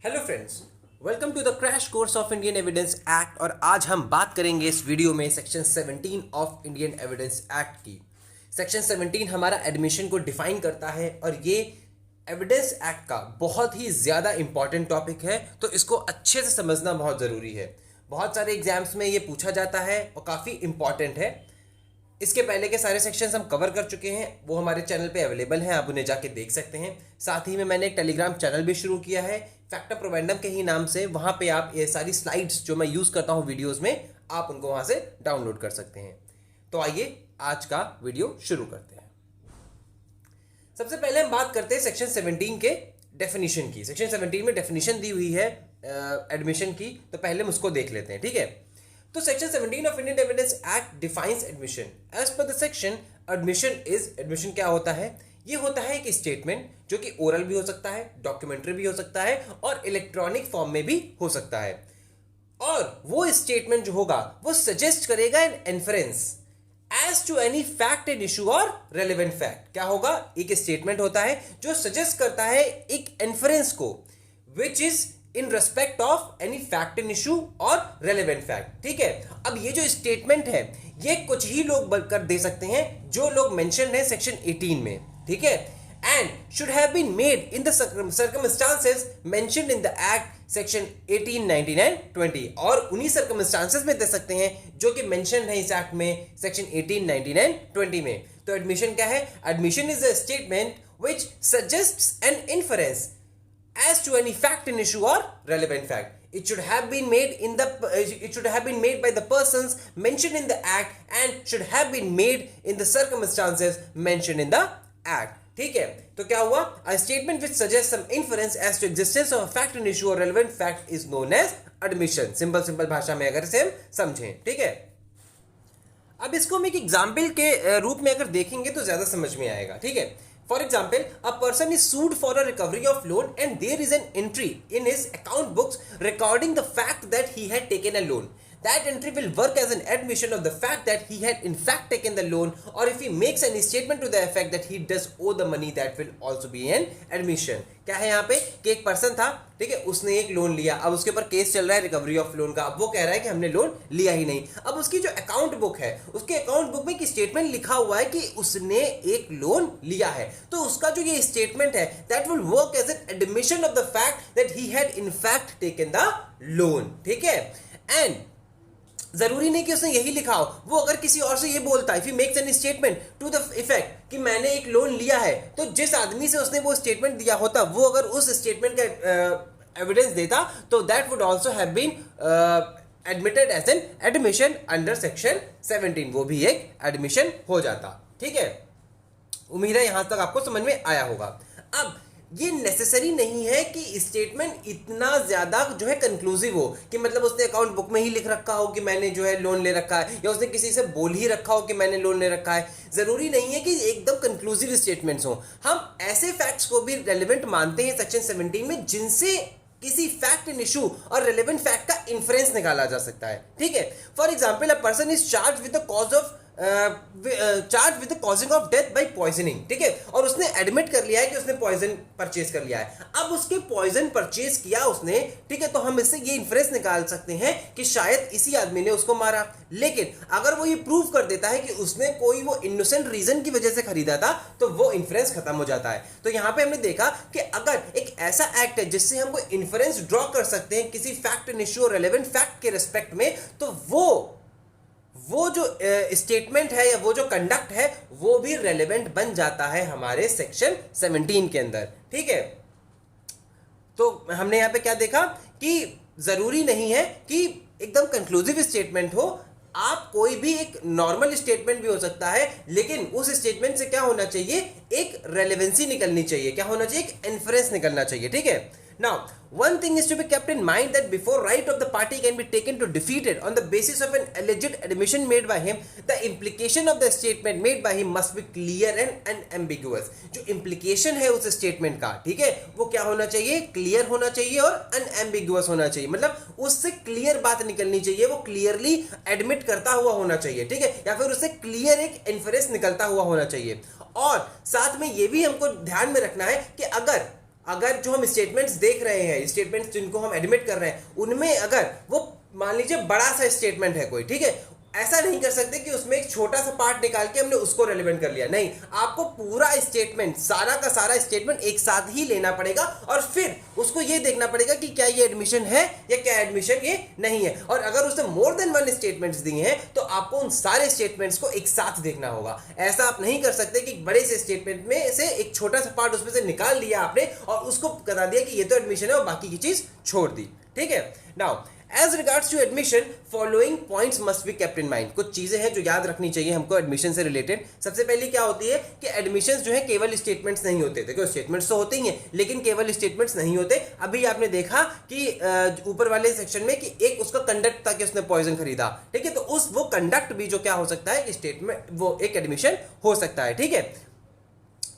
Hello friends, welcome to the crash course of Indian evidence act. और आज हम बात करेंगे इस वीडियो में section 17 of Indian evidence act की। सेक्शन 17 हमारा एडमिशन को डिफाइन करता है और ये एविडेंस एक्ट का बहुत ही ज़्यादा इंपॉर्टेंट टॉपिक है, तो इसको अच्छे से समझना बहुत ज़रूरी है। बहुत सारे एग्जाम्स में ये पूछा जाता है और काफ़ी इंपॉर्टेंट है। इसके पहले के सारे सेक्शंस हम कवर कर चुके हैं, वो हमारे चैनल पे अवेलेबल हैं, आप उन्हें जाके देख सकते हैं। साथ ही में मैंने एक टेलीग्राम चैनल भी शुरू किया है फैक्टर प्रोवेंडम के ही नाम से। वहाँ पे आप ये सारी स्लाइड्स जो मैं यूज़ करता हूँ वीडियोज़ में, आप उनको वहाँ से डाउनलोड कर सकते हैं। तो आइए आज का वीडियो शुरू करते हैं। सबसे पहले हम बात करते हैं सेक्शन 17 के डेफिनेशन की। सेक्शन 17 में डेफिनेशन दी हुई है एडमिशन की, तो पहले हम उसको देख लेते हैं, ठीक है। तो section 17 of Indian evidence act defines admission. As per the section, admission क्या होता है? ये होता है एक स्टेटमेंट जो कि ओरल भी हो सकता है, डॉक्यूमेंट्री भी हो सकता है और इलेक्ट्रॉनिक फॉर्म में भी हो सकता है। और वो स्टेटमेंट जो होगा वो सजेस्ट करेगा an inference as to any fact and issue और रेलेवेंट फैक्ट। क्या होगा? एक स्टेटमेंट होता है जो सजेस्ट करता है एक इन्फरेंस को which is in respect of any fact and issue और रेलेवेंट फैक्ट, ठीक है। अब ये जो स्टेटमेंट है ये कुछ ही लोग कर दे सकते हैं, जो लोग मेंशन है सेक्शन 18 में, ठीक है। And should have been made in the circumstances mentioned in the act section 18, 19 and 20। और उन्हीं सर्कमस्टांसेस में दे सकते हैं जो कि मेंशन है इस एक्ट में सेक्शन 18, 19 एंड 20 में। तो एडमिशन क्या है? Admission is a statement which suggests an inference as to any fact and issue or relevant fact. It should have been made by the persons mentioned in the act and should have been made in the circumstances mentioned in the act. ठीक है, तो क्या हुआ? A statement which suggests some inference as to existence of a fact and issue or relevant fact is known as admission. Simple भाषा में अगर इसे हम समझें, ठीक है। अब इसको हम एक एग्जाम्पल के रूप में अगर देखेंगे तो ज्यादा समझ में आएगा, ठीक है। For example, a person is sued for a recovery of loan and there is an entry in his account books recording the fact that he had taken a loan. That entry will work as an admission of the fact that he had in fact taken the loan, or if he makes any statement to the effect that he does owe the money, that will also be an admission. क्या है यहाँ पे कि एक person था, ठीक है, उसने एक लोन लिया, अब उसके ऊपर केस चल रहा है रिकवरी ऑफ लोन का। अब वो कह रहा है कि हमने लोन लिया ही नहीं। अब उसकी जो अकाउंट बुक है, उसके अकाउंट बुक में एक स्टेटमेंट लिखा हुआ है कि उसने एक लोन लिया है। तो उसका जो ये स्टेटमेंट है that will work as an admission of the fact that he had in fact taken the loan, ठीक है। एंड जरूरी नहीं कि उसने यही लिखा हो, वो अगर किसी और से ये बोलता है, if he makes an statement to the effect कि मैंने एक लोन लिया है, तो जिस आदमी से उसने वो स्टेटमेंट दिया होता, वो अगर उस स्टेटमेंट का एविडेंस देता, तो that would also have been admitted as an admission under section 17। वो भी एक एडमिशन हो जाता, ठीक है। उम्मीद है यहां तक आपको समझ में आया होगा। अब ये नेसेसरी नहीं है कि स्टेटमेंट इतना ज्यादा जो है कंक्लूसिव हो कि मतलब उसने अकाउंट बुक में ही लिख रखा हो कि मैंने जो है लोन ले रखा है, या उसने किसी से बोल ही रखा हो कि मैंने लोन ले रखा है। जरूरी नहीं है कि एकदम कंक्लूसिव स्टेटमेंट्स हो। हम ऐसे फैक्ट्स को भी रेलेवेंट मानते हैं सेक्शन 17 में, जिनसे किसी फैक्ट एंड इशू और रेलेवेंट फैक्ट का इन्फ्रेंस निकाला जा सकता है, ठीक है। For example, a person is charge with the cause of causing of death by poisoning, ठीक है, और उसने एडमिट कर लिया है कि उसने पॉइजन परचेज कर लिया है। अब उसके पॉइजन परचेज किया उसने, ठीक है, तो हम इससे ये इन्फ्रेंस निकाल सकते हैं कि शायद इसी आदमी ने उसको मारा। लेकिन अगर वो ये प्रूव कर देता है कि उसने कोई वो इनोसेंट रीजन की वजह से खरीदा था, तो वो इन्फ्रेंस खत्म हो जाता है। तो यहां पे हमने देखा कि अगर एक ऐसा एक्ट है जिससे हम कोई इन्फ्रेंस ड्रॉ कर सकते हैं किसी फैक्ट एंड इशू और रेलेवेंट फैक्ट के रिस्पेक्ट में, तो वो जो स्टेटमेंट है या वो जो कंडक्ट है वो भी रेलेवेंट बन जाता है हमारे सेक्शन 17 के अंदर, ठीक है। तो हमने यहां पे क्या देखा कि जरूरी नहीं है कि एकदम कंक्लूसिव स्टेटमेंट हो। आप कोई भी एक नॉर्मल स्टेटमेंट भी हो सकता है, लेकिन उस स्टेटमेंट से क्या होना चाहिए? एक रेलेवेंसी निकलनी चाहिए। क्या होना चाहिए? एक इन्फ्रेंस निकलना चाहिए, ठीक है। Now, one thing is to be kept in mind that before right of the party can be taken to defeat it on the basis of an alleged admission made by him, the implication of the statement made by him must be clear and unambiguous. जो implication है उस statement का, ठीक है, वो क्या होना चाहिए? clear होना चाहिए और unambiguous होना चाहिए। मतलब उससे clear बात निकलनी चाहिए, वो clearly admit करता हुआ होना चाहिए, ठीक है, या फिर उससे clear एक inference निकलता हुआ होना चाहिए। और साथ में ये भी हमको ध्यान में रखना है कि अगर अगर जो हम स्टेटमेंट्स देख रहे हैं, स्टेटमेंट्स जिनको हम एडमिट कर रहे हैं, उनमें अगर वो मान लीजिए बड़ा सा स्टेटमेंट है कोई, ठीक है, ऐसा नहीं कर सकते कि उसमें एक छोटा सा पार्ट निकाल के हमने उसको रेलेवेंट कर लिया, नहीं, आपको पूरा स्टेटमेंट, सारा का सारा स्टेटमेंट एक साथ ही लेना पड़ेगा और फिर उसको ये देखना पड़ेगा कि क्या ये एडमिशन है या क्या एडमिशन ये नहीं है। और अगर उसने मोर देन वन स्टेटमेंट्स दिए हैं तो आपको उन सारे स्टेटमेंट्स को एक साथ देखना होगा। ऐसा आप नहीं कर सकते कि बड़े से स्टेटमेंट में से एक छोटा सा पार्ट उसमें से निकाल लिया आपने और उसको बता दिया कि ये तो एडमिशन है और बाकी की चीज छोड़ दी, ठीक है। Now As regards to admission, following points must be kept in mind. कुछ चीजें हैं जो याद रखनी चाहिए हमको एडमिशन से रिलेटेड। सबसे पहली क्या होती है कि एडमिशंस जो है केवल स्टेटमेंट्स नहीं होते। देखो स्टेटमेंट्स तो होते ही हैं लेकिन केवल स्टेटमेंट्स नहीं होते। अभी आपने देखा कि ऊपर वाले सेक्शन में कि एक उसका कंडक्ट था कि उसने पॉइजन खरीदा, ठीक है, तो वो कंडक्ट भी जो क्या हो सकता है, स्टेटमेंट, वो एक एडमिशन हो सकता है, ठीक है।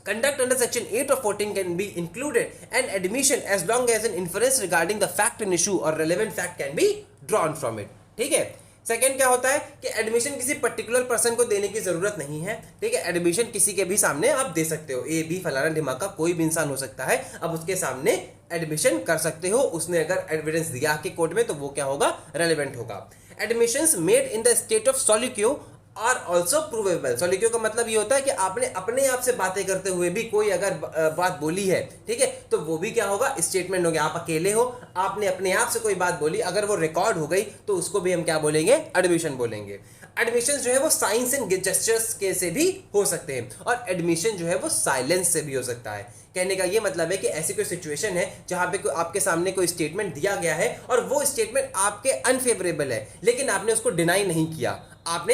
Conduct under section 8 or 14 can be included and admission as long as an inference regarding the fact in issue or relevant fact can be drawn from it, ठीक है। सेकंड क्या होता है कि एडमिशन किसी पर्टिकुलर पर्सन को देने की जरूरत नहीं है, ठीक है। एडमिशन किसी के भी सामने आप दे सकते हो, ए बी फलाना ढिमाका कोई भी इंसान हो सकता है, अब उसके सामने एडमिशन कर सकते हो। उसने अगर एविडेंस दिया कि कोर्ट में तो वो क्या होगा, रेलेवेंट होगा। Admissions made in the state of soliloquy are also provable. Soliloquy का मतलब ये होता है कि आपने अपने आप से बातें करते हुए भी कोई अगर बात बोली है, ठीक है, तो वो भी क्या होगा, स्टेटमेंट हो गया। आप अकेले हो, आपने अपने आप से कोई बात बोली, अगर वो रिकॉर्ड हो गई तो उसको भी हम क्या बोलेंगे, एडमिशन बोलेंगे। एडमिशन जो है वो साइंस एंड जेस्चर्स के से भी हो सकते हैं और एडमिशन जो है वो साइलेंस से भी हो सकता है। कहने का ये मतलब है कि ऐसी कोई सिचुएशन है जहां पे आपके सामने कोई स्टेटमेंट दिया गया है और वो स्टेटमेंट आपके अनफेवरेबल है लेकिन आपने उसको डिनाई नहीं किया, आप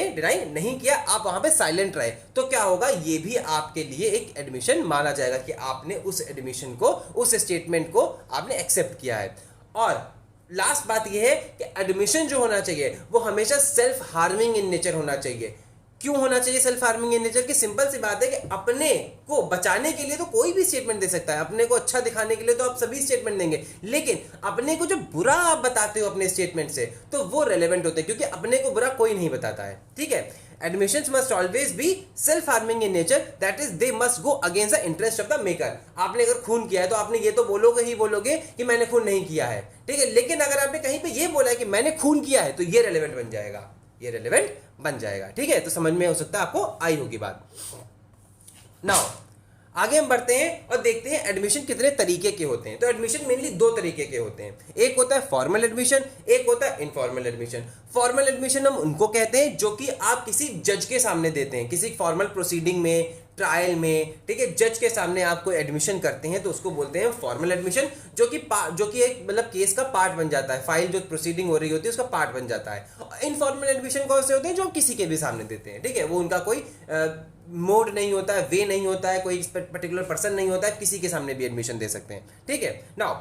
वहां पे साइलेंट रहे, तो क्या होगा, ये भी आपके लिए एक एडमिशन माना जाएगा कि आपने उस एडमिशन को, उस स्टेटमेंट को आपने एक्सेप्ट किया है। और लास्ट बात यह है कि एडमिशन जो होना चाहिए वो हमेशा सेल्फ हार्मिंग इन नेचर होना चाहिए। क्यों होना चाहिए सेल्फ हार्मिंग इन नेचर की? सिंपल सी बात है कि अपने को बचाने के लिए तो कोई भी स्टेटमेंट दे सकता है, अपने को अच्छा दिखाने के लिए तो आप सभी स्टेटमेंट देंगे, लेकिन अपने को जो बुरा आप बताते हो अपने स्टेटमेंट से तो वो रेलेवेंट होते हैं क्योंकि अपने को बुरा कोई नहीं बताता है, ठीक है। Admissions must always be self-harming in nature, that is they must go against the interest of the maker. आपने अगर खून किया है तो आपने ये तो बोलोगे कि मैंने खून नहीं किया है, ठीक है, लेकिन अगर आपने कहीं पे ये बोला है कि मैंने खून किया है तो ये रेलेवेंट बन जाएगा, ठीक है। तो समझ में हो सकता है आपको आई होगी बात। नाउ आगे हम बढ़ते हैं और देखते हैं एडमिशन कितने तरीके के होते हैं। तो एडमिशन मेनली दो तरीके के होते हैं, एक होता है फॉर्मल एडमिशन, एक होता है इनफॉर्मल एडमिशन। फॉर्मल एडमिशन हम उनको कहते हैं जो कि आप किसी जज के सामने देते हैं, किसी फॉर्मल प्रोसीडिंग में, ट्रायल में, ठीक है, जज के सामने आप कोई एडमिशन करते हैं तो उसको बोलते हैं फॉर्मल एडमिशन, जो कि एक मतलब केस का पार्ट बन जाता है, फाइल जो प्रोसीडिंग हो रही होती है उसका पार्ट बन जाता है। इनफॉर्मल एडमिशन कौन से होते हैं? जो किसी के भी सामने देते हैं, ठीक है, वो उनका कोई मोड नहीं होता है, वे नहीं होता है, कोई पर्टिकुलर पर्सन नहीं होता है, किसी के सामने भी एडमिशन दे सकते हैं, ठीक है। नाउ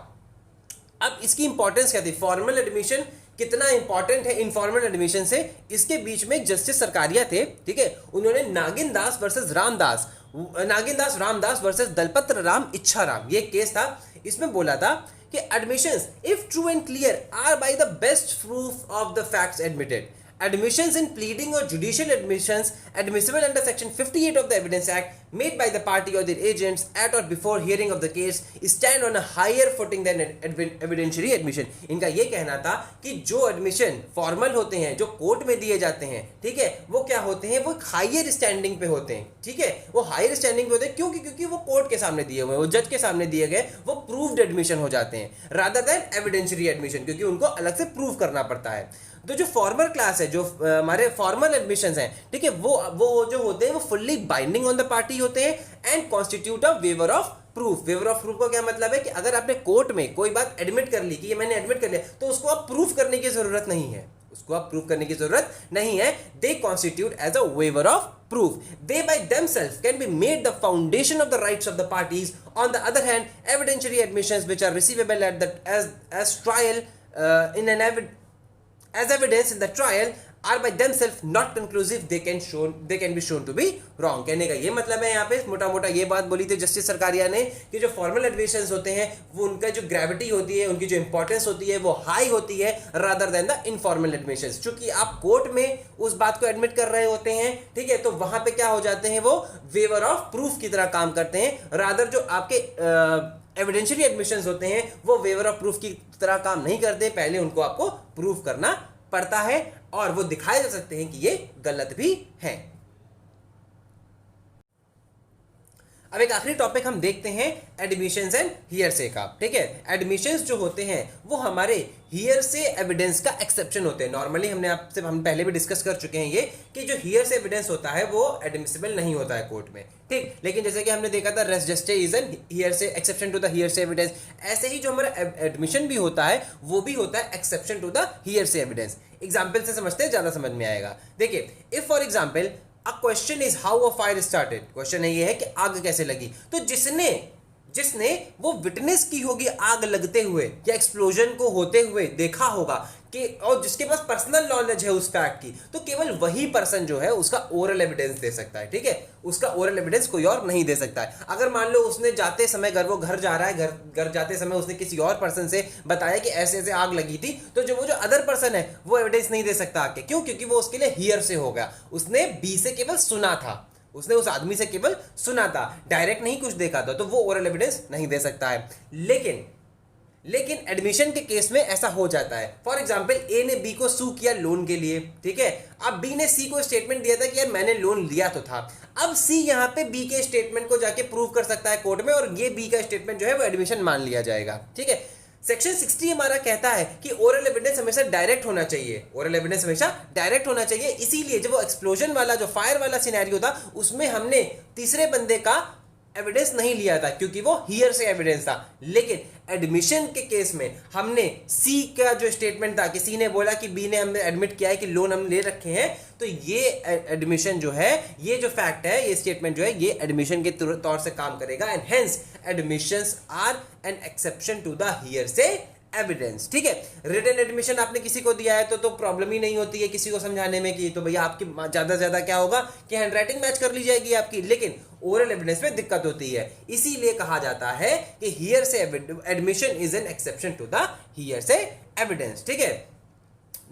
अब इसकी इंपॉर्टेंस क्या थी, फॉर्मल एडमिशन कितना इंपॉर्टेंट है इनफॉर्मल एडमिशन से? इसके बीच में जस्टिस सरकारिया थे, ठीक है, उन्होंने Nagindas Ramdas versus Dalpatram Ichharam, ये केस था, इसमें बोला था कि admissions if true and clear are by the best proof of the facts admitted. Admissions in pleading or judicial admissions admissible under section 58 of the Evidence Act made by the party or their agents at or before hearing of the case stand on a higher footing than evidentiary admission। इनका ये कहना था कि जो admission formal होते हैं, जो court में दिए जाते हैं, ठीक है, वो क्या होते हैं, वो हायर स्टैंडिंग पे होते हैं, ठीक है, वो हायर स्टैंडिंग पे होते हैं क्योंकि वो कोर्ट के सामने दिए हुए हैं, वो जज के सामने दिए गए, वो प्रूव्ड एडमिशन हो जाते हैं रादर देन एविडेंशियरी एडमिशन, क्योंकि उनको अलग से प्रूव करना पड़ता है। तो जो फॉर्मल क्लास है, जो हमारे फॉर्मल एडमिशंस हैं, ठीक है, वो जो होते हैं वो fully binding on the party होते हैं and constitute a waiver of proof. Waiver of proof का क्या मतलब है कि अगर आपने कोर्ट में कोई बात एडमिट कर ली कि ये मैंने एडमिट कर लिया, तो उसको आप प्रूफ करने की जरूरत नहीं है, they constitute as a waiver of proof. They by themselves can be made the foundation of the rights of the parties. On the other hand, evidentiary admissions which are receivable at the as trial as evidence in the trial are by themselves not conclusive, they can be shown to be wrong। कहने का ये मतलब है, यहाँ पे मोटा मोटा ये बात बोली थी जस्टिस सरकारिया ने कि जो फॉर्मल एडमिशंस होते हैं वो उनका जो ग्रेविटी होती है, उनकी जो इंपॉर्टेंस होती है वो हाई होती है rather than the informal admissions. चूंकि आप कोर्ट में उस बात को एडमिट कर रहे होते हैं, ठीक है, तो वहां पे क्या हो जाते हैं, वो वेवर ऑफ प्रूफ की तरह काम करते हैं रादर जो आपके एविडेंशियली एडमिशंस होते हैं वो वेवर ऑफ प्रूफ की तरह काम नहीं करते, पहले उनको आपको प्रूफ करना पड़ता है और वो दिखाए जा सकते हैं कि ये गलत भी है। अब एक आखिरी टॉपिक हम देखते हैं एडमिशंस एंड हियरसे का। ठीक है, एडमिशंस जो होते हैं वो हमारे हियरसे एविडेंस का एक्सेप्शन होते हैं। नॉर्मली हम पहले भी डिस्कस कर चुके हैं ये कि जो हियरसे एविडेंस होता है वो एडमिसिबल नहीं होता है कोर्ट में। ठीक, लेकिन जैसे कि हमने देखा था res gestae is an hearsay exception to the hearsay evidence, ऐसे ही जो हमारा एडमिशन भी होता है वो भी होता है exception to the hearsay evidence. Example से समझते हैं, ज्यादा समझ में आएगा। देखिए, if for example a question is how a fire started, question ये है कि आग कैसे लगी। तो जिसने वो विटनेस की होगी आग लगते हुए या एक्सप्लोजन को होते हुए देखा होगा कि, और जिसके पास पर्सनल नॉलेज है उस फैक्ट की, तो केवल वही पर्सन जो है उसका ओरल एविडेंस दे सकता है। ठीक है, उसका ओरल एविडेंस कोई और नहीं दे सकता है। अगर मान लो उसने जाते समय वो घर जा रहा है, घर जाते समय उसने किसी और पर्सन से बताया कि ऐसे ऐसे आग लगी थी, तो जो अदर पर्सन है वो एविडेंस नहीं दे सकता आके। क्यों? क्योंकि वो उसके लिए हियर से हो गया, उसने बी से केवल सुना था, उसने उस आदमी से केवल सुना था, डायरेक्ट नहीं कुछ देखा था, तो वो ओरल एविडेंस नहीं दे सकता है। लेकिन एडमिशन के केस में ऐसा हो जाता है। फॉर एग्जांपल, ए ने बी को सू किया लोन के लिए, ठीक है। अब बी ने सी को स्टेटमेंट दिया था कि यार मैंने लोन लिया तो था। अब सी यहां पे बी के स्टेटमेंट को जाके प्रूव कर सकता है कोर्ट में, और ये बी का स्टेटमेंट जो है वो एडमिशन मान लिया जाएगा। ठीक है, सेक्शन 60 हमारा कहता है कि ओरल एविडेंस हमेशा डायरेक्ट होना चाहिए, ओरल एविडेंस हमेशा डायरेक्ट होना चाहिए। इसीलिए जब वो एक्सप्लोजन वाला जो फायर वाला सिनेरियो था उसमें हमने तीसरे बंदे का एविडेंस नहीं लिया था क्योंकि वो हियर से एविडेंस था। लेकिन एडमिशन के केस में हमने सी का जो स्टेटमेंट था कि सी ने बोला कि बी ने हमने एडमिट किया है कि लोन हम ले रखे हैं, तो ये एडमिशन जो है, ये जो फैक्ट है, ये स्टेटमेंट जो है, ये एडमिशन के तौर से काम करेगा। And hence admissions are an exception to the hearsay evidence. ठीक है, रिटन एडमिशन आपने किसी को दिया है तो प्रॉब्लम ही नहीं होती है किसी को समझाने में कि तो भैया आपकी ज्यादा से ज्यादा क्या होगा कि हैंडराइटिंग मैच कर ली जाएगी आपकी, लेकिन ओरल एविडेंस में दिक्कत होती है। इसीलिए कहा जाता है कि hearsay admission is an exception to the hearsay evidence. ठीक है,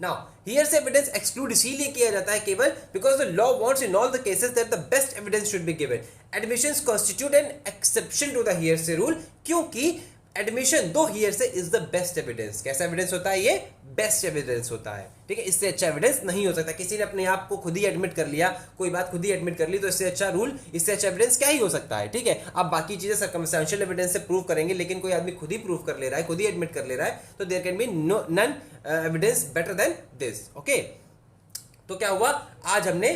now hearsay evidence exclude इसीलिए किया जाता है केवल because the law wants in all the cases that the best evidence should be given. Admissions constitute an exception to the hearsay rule, क्योंकि admission though hearsay is the best evidence. कैसा evidence होता है? ये best evidence होता है। ठीक है, इससे अच्छा एविडेंस नहीं हो सकता। किसी ने अपने आप को खुद ही एडमिट कर लिया, कोई बात खुद ही एडमिट कर ली, तो इससे अच्छा रूल, इससे अच्छा एविडेंस क्या ही हो सकता है। ठीक है, अब बाकी चीजें सर्कमस्टेंशियल एविडेंस से प्रूव करेंगे, लेकिन कोई आदमी खुद ही प्रूव कर ले रहा है, खुद ही एडमिट कर ले रहा है, तो there can be none evidence better than this. Okay, तो क्या हुआ, आज हमने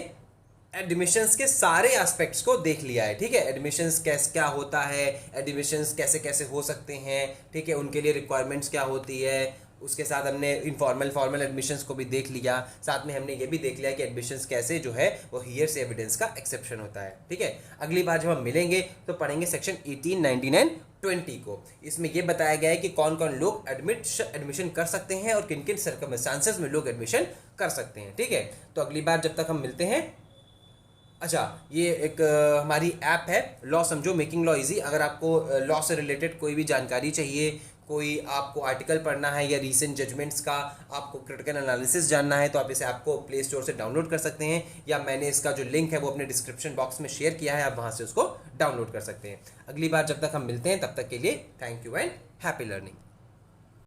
एडमिशंस के सारे एस्पेक्ट्स को देख लिया है। ठीक है, एडमिशंस कैसे क्या होता है, एडमिशंस कैसे कैसे हो सकते हैं, ठीक है, उनके लिए रिक्वायरमेंट्स क्या होती है, उसके साथ हमने इनफॉर्मल फॉर्मल एडमिशंस को भी देख लिया। साथ में हमने ये भी देख लिया कि एडमिशंस कैसे जो है वो हियर से एविडेंस का एक्सेप्शन होता है। ठीक है, अगली बार जब हम मिलेंगे तो पढ़ेंगे सेक्शन 18, 19 एंड 20 को। इसमें ये बताया गया है कि कौन कौन लोग एडमिशन कर सकते हैं और किन किन सर्कमस्टांसेस में लोग एडमिशन कर सकते हैं। ठीक है, तो अगली बार जब तक हम मिलते हैं, अच्छा, ये एक हमारी ऐप है लॉ समझो, मेकिंग लॉ इजी। अगर आपको लॉ से रिलेटेड कोई भी जानकारी चाहिए, कोई आपको आर्टिकल पढ़ना है या रीसेंट जजमेंट्स का आपको क्रिटिकल एनालिसिस जानना है, तो आप इस ऐप को प्ले स्टोर से डाउनलोड कर सकते हैं, या मैंने इसका जो लिंक है वो अपने डिस्क्रिप्शन बॉक्स में शेयर किया है, आप वहाँ से उसको डाउनलोड कर सकते हैं। अगली बार जब तक हम मिलते हैं तब तक के लिए thank you and happy learning.